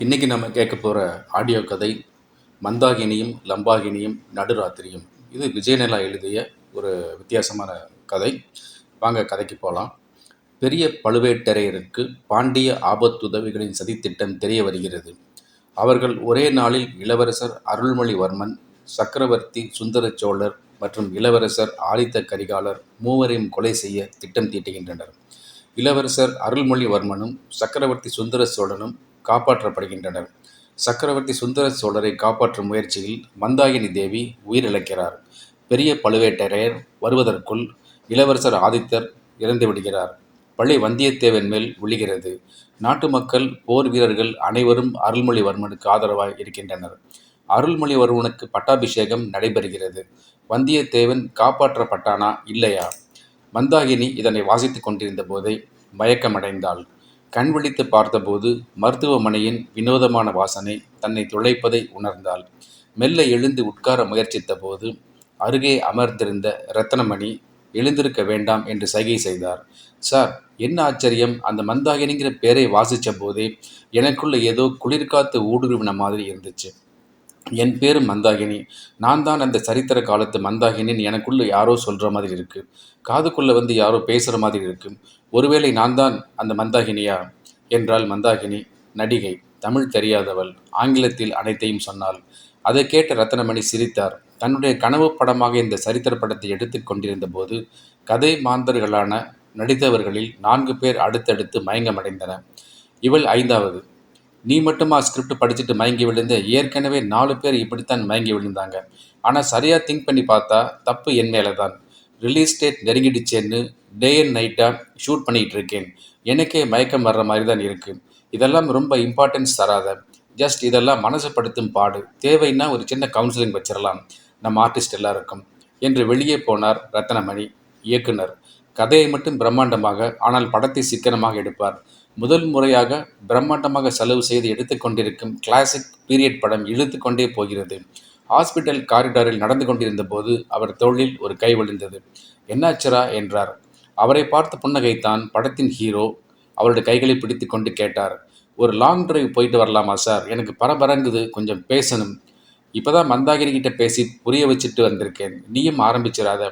இன்னைக்கு நம்ம கேட்க போகிற ஆடியோ கதை மந்தாகினியும் லம்பாகினியும் நடுராத்திரியும். இது விஜயநிலா எழுதிய ஒரு வித்தியாசமான கதை. வாங்க கதைக்கு போகலாம். பெரிய பழுவேட்டரையருக்கு பாண்டிய ஆபத்துதவிகளின் சதித்திட்டம் தெரிய வருகிறது. அவர்கள் ஒரே நாளில் இளவரசர் அருள்மொழிவர்மன், சக்கரவர்த்தி சுந்தர சோழர் மற்றும் இளவரசர் ஆதித்த கரிகாலர் மூவரையும் கொலை செய்ய திட்டம் தீட்டுகின்றனர். இளவரசர் அருள்மொழிவர்மனும் சக்கரவர்த்தி சுந்தர சோழனும் காப்பாற்றப்படுகின்றனர். சக்கரவர்த்தி சுந்தர சோழரை காப்பாற்றும் முயற்சியில் மந்தாகினி தேவி உயிரிழக்கிறார். பெரிய பழுவேட்டரையர் வருவதற்குள் இளவரசர் ஆதித்தர் இறந்துவிடுகிறார். பழி வந்தியத்தேவன் மேல் விழுகிறது. நாட்டு மக்கள், போர் வீரர்கள் அனைவரும் அருள்மொழிவர்மனுக்கு ஆதரவாய் இருக்கின்றனர். அருள்மொழிவர்மனுக்கு பட்டாபிஷேகம் நடைபெறுகிறது. வந்தியத்தேவன் காப்பாற்றப்பட்டானா இல்லையா? மந்தாகினி இதனை வாசித்துக் கொண்டிருந்த போதே மயக்கமடைந்தாள். கண் விழித்து பார்த்தபோது மருத்துவமனையின் வினோதமான வாசனை தன்னை துளைப்பதை உணர்ந்தாள். மெல்ல எழுந்து உட்கார முயற்சித்த போது அருகே அமர்ந்திருந்த ரத்னமணி எழுந்திருக்க வேண்டாம் என்று சைகை செய்தார். சார், என்ன ஆச்சரியம்! அந்த மந்தாகினிங்கிற பேரை வாசித்த போதே எனக்குள்ள ஏதோ குளிர்காத்து ஊடுருவின மாதிரி இருந்துச்சு. என் பேரு மந்தாகினி. நான் தான் அந்த சரித்திர காலத்து மந்தாகினின்னு எனக்குள்ள யாரோ சொல்கிற மாதிரி இருக்குது. காதுக்குள்ளே வந்து யாரோ பேசுகிற மாதிரி இருக்குது. ஒருவேளை நான் தான் அந்த மந்தாகினியா என்றாள் மந்தாகினி. நடிகை, தமிழ் தெரியாதவள், ஆங்கிலத்தில் அனைத்தையும் சொன்னாள். அதை கேட்ட ரத்னமணி சிரித்தார். தன்னுடைய கனவு படமாக இந்த சரித்திர படத்தை எடுத்து கொண்டிருந்த போது கதை மாந்தர்களான நடித்தவர்களில் 4 பேர் அடுத்தடுத்து மயங்கமடைந்தன. இவள் 5வது. நீ மட்டுமா ஸ்கிரிப்ட் படிச்சுட்டு மயங்கி விழுந்த? ஏற்கனவே 4 பேர் இப்படித்தான் மயங்கி விழுந்தாங்க. ஆனால் சரியாக திங்க் பண்ணி பார்த்தா தப்பு என் மேலே தான். ரிலீஸ் டேட் நெருங்கிடுச்சேன்னு டே அண்ட் நைட்டாக ஷூட் பண்ணிகிட்டு இருக்கேன். எனக்கே மயக்கம் வர்ற மாதிரி தான் இருக்குது. இதெல்லாம் ரொம்ப இம்பார்ட்டன்ஸ் தராத. ஜஸ்ட் இதெல்லாம் மனசுப்படுத்தும் பாடு. தேவைன்னா ஒரு சின்ன கவுன்சிலிங் வச்சிடலாம் நம்ம ஆர்டிஸ்ட் எல்லாருக்கும் என்று வெளியே போனார் ரத்னமணி. இயக்குனர் கதையை மட்டும் பிரம்மாண்டமாக, ஆனால் படத்தை சிக்கனமாக எடுப்பார். முதல் முறையாக பிரம்மாண்டமாக செலவு செய்து எடுத்துக்கொண்டிருக்கும் கிளாசிக் பீரியட் படம் இழுத்து கொண்டே போகிறது. ஹாஸ்பிட்டல் காரிடாரில் நடந்து கொண்டிருந்த போது அவர் தோளில் ஒரு கை விழுந்தது. என்னாச்சரா என்றார். அவரை பார்த்து புன்னகைத்தான் படத்தின் ஹீரோ. அவருடைய கைகளை பிடித்து கொண்டு கேட்டார். ஒரு லாங் டிரைவ் போயிட்டு வரலாமா சார்? எனக்கு பரபரங்குது, கொஞ்சம் பேசணும். இப்போதான் மந்தாகினி கிட்ட பேசி புரிய வச்சுட்டு வந்திருக்கேன். நீயும் ஆரம்பிச்சிடாத.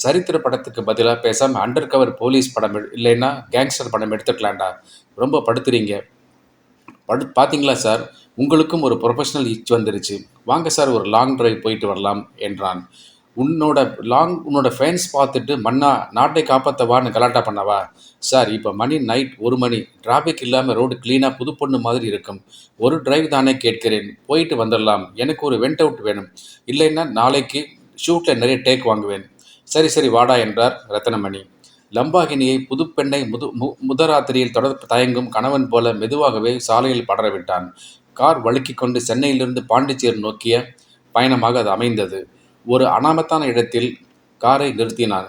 சரித்திர படத்துக்கு பதிலாக பேசாமல் அண்டர் கவர் போலீஸ் படம் இல்லைன்னா கேங்ஸ்டர் படம் எடுத்துக்கலாண்டா. ரொம்ப படுத்துறீங்க. பார்த்தீங்களா சார், உங்களுக்கும் ஒரு ப்ரொஃபஷனல் இச் வந்துருச்சு. வாங்க சார், ஒரு லாங் டிரைவ் போயிட்டு வரலாம் என்றான். உன்னோட ஃபேன்ஸ் பார்த்துட்டு மன்னா நாட்டை காப்பாற்றவான்னு கலாட்டா பண்ணவா? சார், இப்போ மணி நைட் 1 மணி. டிராஃபிக் இல்லாமல் ரோடு க்ளீனாக புது பொண்ணு மாதிரி இருக்கும். ஒரு டிரைவ் தானே கேட்கிறேன், போயிட்டு வந்துடலாம். எனக்கு ஒரு வெண்ட் அவுட் வேணும். இல்லைன்னா நாளைக்கு ஷூட்டில் நிறைய டேக் வாங்குவேன். சரி சரி வாடா என்றார் ரத்னமணி. லம்பாகினியை புதுப்பெண்ணை முதராத்திரியில் தொடர் தயங்கும் கணவன் போல மெதுவாகவே சாலையில் படர விட்டான். கார் வழுக்கிக் கொண்டு சென்னையிலிருந்து பாண்டிச்சேரி நோக்கிய பயணமாக அது அமைந்தது. ஒரு அனாமத்தான இடத்தில் காரை நிறுத்தினான்.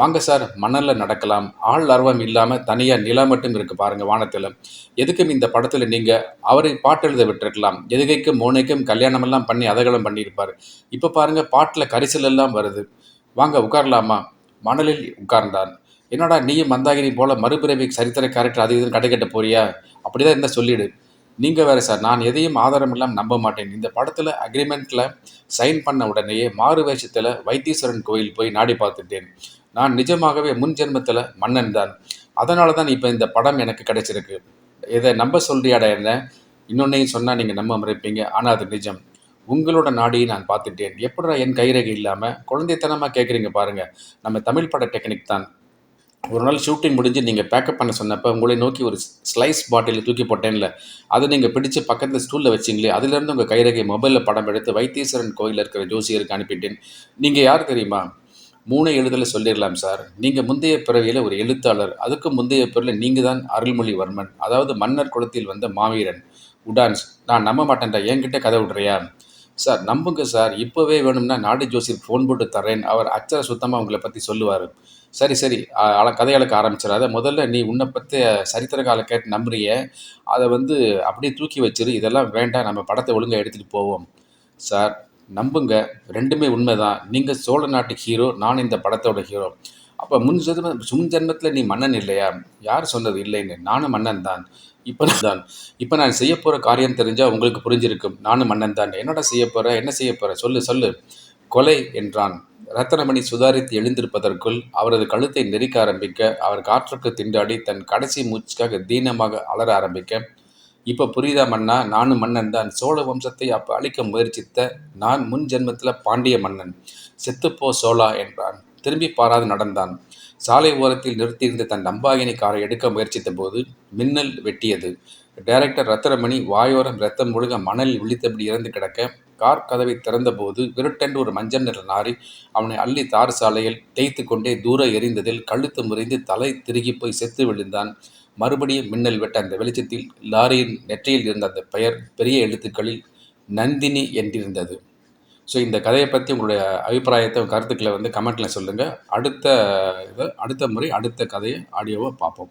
வாங்க சார், மணலில் நடக்கலாம். ஆள் ஆர்வம் இல்லாமல் தனியாக நிலா மட்டும் இருக்குது பாருங்கள் வானத்தில். எதுக்கும் இந்த படத்தில் நீங்கள் அவரை பாட்டு எழுத விட்டுருக்கலாம். எதுகைக்கும் மோனைக்கும் கல்யாணமெல்லாம் பண்ணி அதகலம் பண்ணியிருப்பார். இப்போ பாருங்கள், பாட்டில் கரிசல் எல்லாம் வருது. வாங்க உட்காரலாமா? மணலில் உட்கார்ந்தான். என்னடா நீயும் மந்தாகினி போல மறுபிறவி சரித்திர கேரக்டர் அது இதுன்னு கடை கட்ட போறியா? அப்படிதான் இருந்தால் சொல்லிடு. நீங்கள் வேறு சார், நான் எதையும் ஆதாரம் இல்லாமல் நம்ப மாட்டேன். இந்த படத்தில் அக்ரிமெண்ட்டில் சைன் பண்ண உடனேயே மாறு வேஷத்தில் வைத்தீஸ்வரன் கோயில் போய் நாடி பார்த்துட்டேன். நான் நிஜமாகவே முன் ஜென்மத்தில் மன்னன் தான். அதனால தான் இப்போ இந்த படம் எனக்கு கிடைச்சிருக்கு. இதை நம்ப சொல்றியாடா என்ன? இன்னொன்னையும் சொன்னால் நீங்கள் நம்ப மறைப்பீங்க, ஆனால் அது நிஜம். உங்களோட நாடியை நான் பார்த்துட்டேன். எப்படா என் கைரேகை இல்லாமல் குழந்தைத்தனமாக கேட்குறீங்க பாருங்கள். நம்ம தமிழ் பட டெக்னிக் தான். ஒரு நாள் ஷூட்டிங் முடிஞ்சு நீங்கள் பேக்கப் பண்ண சொன்னப்போ உங்களை நோக்கி ஒரு ஸ்லைஸ் பாட்டில் தூக்கி போட்டேன்ல, அதை நீங்கள் பிடிச்சு பக்கத்தில் ஸ்டூலில் வச்சிங்களே, அதுலேருந்து உங்கள் கைரேகை மொபைலில் படம் எடுத்து வைத்தீஸ்வரன் கோயிலில் இருக்கிற ஜோசியருக்கு அனுப்பிட்டேன். நீங்கள் யார் தெரியுமா? 3 எழுதில் சொல்லிடலாம் சார். நீங்கள் முந்தைய பிறவியில் ஒரு எழுத்தாளர். அதுக்கு முந்தைய பிறவியில் நீங்கள் தான் அருள்மொழிவர்மன், அதாவது மன்னர் குலத்தில் வந்த மாவீரன். உடான்ஸ். நான் நம்ப மாட்டேன்டா, என்கிட்ட கதை விட்றியா? சார் நம்புங்க சார், இப்போவே வேணும்னா நாடி ஜோசியருக்கு ஃபோன் போட்டு தரேன். அவர் அச்சர சுத்தமாக உங்களை பற்றி சொல்லுவார். சரி சரி, கதையளக்க ஆரம்பிச்சிடாத. முதல்ல நீ உன்னை பற்றி சரித்திர கால கேட்டு நம்புறிய, அதை அப்படியே தூக்கி வச்சிரு. இதெல்லாம் வேண்டாம், நம்ம படத்தை ஒழுங்காக எடுத்துகிட்டு போவோம். சார் நம்புங்க, ரெண்டுமே உண்மை தான். நீங்கள் சோழ நாட்டு ஹீரோ, நான் இந்த படத்தோட ஹீரோ. அப்போ முன் ஜென்மத்தில் நீ மன்னன் இல்லையா? யார் சொன்னது இல்லைன்னு? நானும் மன்னன் தான். இப்போ நான் செய்ய போகிற காரியம் தெரிஞ்சால் உங்களுக்கு புரிஞ்சிருக்கும். நானும் மன்னன் தான். என்னடா செய்ய போகிற? என்ன செய்ய போகிற? சொல்லு சொல்லு. கொலை என்றான். ரத்தனமணி சுதாரித்து எழுந்திருப்பதற்குள் அவரது கழுத்தை நெரிக்க ஆரம்பிக்க, அவர் காற்றுக்கு திண்டாடி தன் கடைசி மூச்சுக்காக தீனமாக அலற ஆரம்பிக்க, இப்போ புரியுதா மன்னா? நானும் மன்னன் தான். சோழ வம்சத்தை அப்போ அழிக்க முயற்சித்த நான் முன் ஜென்மத்தில் பாண்டிய மன்னன். செத்துப்போ சோழா என்றான். திரும்பி பாராது நடந்தான். சாலை ஓரத்தில் நிறுத்தியிருந்த தன் நம்பாகினி காரை எடுக்க முயற்சித்த போது மின்னல் வெட்டியது. டைரக்டர் ரத்னமணி வாயோரம் ரத்தம் முழுக மணலில் விழித்தபடி இறந்து கிடக்க, கார் கதவை திறந்தபோது விருட்டென்று ஒரு மஞ்சள் நிற லாரி அவனை அள்ளி தார் சாலையில் தேய்த்து கொண்டே தூர எறிந்ததில் கழுத்து முறிந்து தலை திருகி போய் செத்து விழுந்தான். மறுபடியும் மின்னல் வெட்ட அந்த வெளிச்சத்தில் லாரியின் நெற்றியில் இருந்த அந்த பெயர் பெரிய எழுத்துக்களில் நந்தினி என்றிருந்தது. ஸோ இந்த கதையை பற்றி உங்களுடைய அபிப்பிராயத்தை, கருத்துக்களை கமெண்ட்டில் சொல்லுங்கள். அடுத்த முறை அடுத்த கதையை ஆடியோவை பார்ப்போம்.